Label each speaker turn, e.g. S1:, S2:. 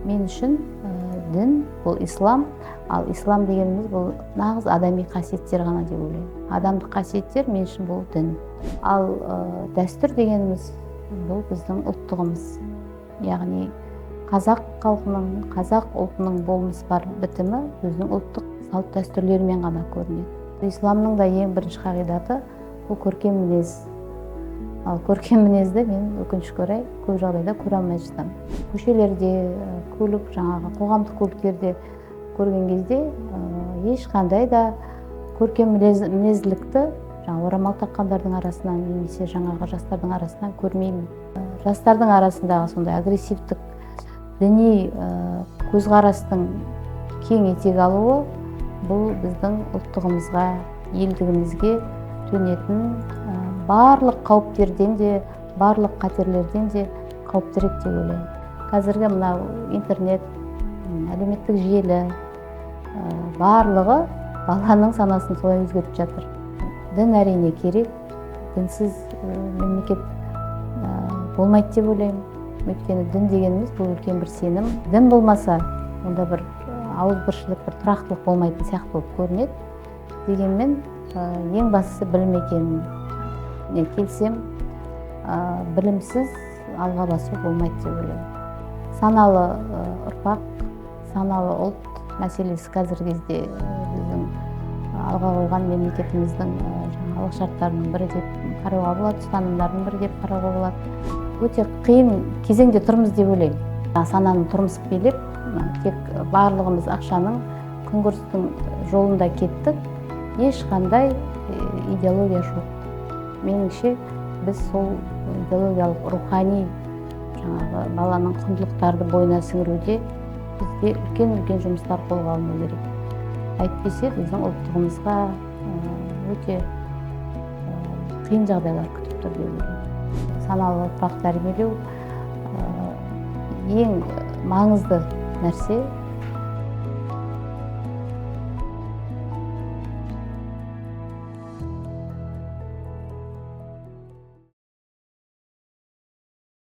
S1: Мен үшін дін бұл ислам, ал ислам дегеніміз бұл нағыз адами қасиеттер ғана деп ойлаймын. Адамдық қасиеттер мен үшін бұл дін. Ал дәстүр дегеніміз бұл біздің ұлттығымыз. Яғни қазақ халқының, қазақ ұлтының болмыс бар бітімі өзінің ұлттық салт дәстүрлерімен ғана көрінеді. Исламның да ең бірінші қағидаты бұл көркем мінез. Ал көркем мінезді мен өкінішке орай көп жағдайда көре алмай жатамын. Көшелерде, көлік, жаңағы қоғамдық көліктерде көрген кезде ешқандай да көркем мінезділікті орамал таққандардың арасынан немесе жаңағы жастардың арасынан көрмеймін. Жастардың арасындағы сондай агрессивтік діни көзқарастың кең етек алуы бұл біздің ұлттығымызға, елдігімізге төнетін барлық қауіптерден де, барлық қатерлерден де қауіптірек деп ойлаймын. Қазіргі мынау интернет, әлеуметтік желі барлығы баланың санасын солай өзгертіп жатыр. Дін әрине керек, дінсіз мемлекет болмайды деп ойлаймын. Өйткені дін дегеніміз бұл үлкен бір сенім. Дін болмаса, онда бір ауызбіршілік, бір тұрақтылық болмайтын сияқты болып көрінеді. Дегенмен ең бастысы білім екенін келсем, білімсіз алға басу болмайды деп ойлаймын. Саналы ұрпақ, саналы ұлт мәселесі қазіргі кезде біздің алға қойған мемлекетіміздің алғы шарттарының бірі деп қарауға болады, ұстанымдардың бірі деп қарауға болады. Өте қиын кезеңде тұрмыз деп ойлаймын. Сананы тұрмысып билеп, тек барлығымыз ақшаның, күнкөрістің жолында кеттік. Ешқандай идеология жоқ. Меніңше, біз сол идеологиялық рухани баланың құндылықтарды бойына сіңіруде бізде үлкен жұмыстар қолға алыну керек. Әйтпесе біздің ұлттығымызға өте қиын жағдайлар күтіп тұр деп ойлаймын. Саналы ұрпақ тәрбиелеу ең маңызды нәрсе.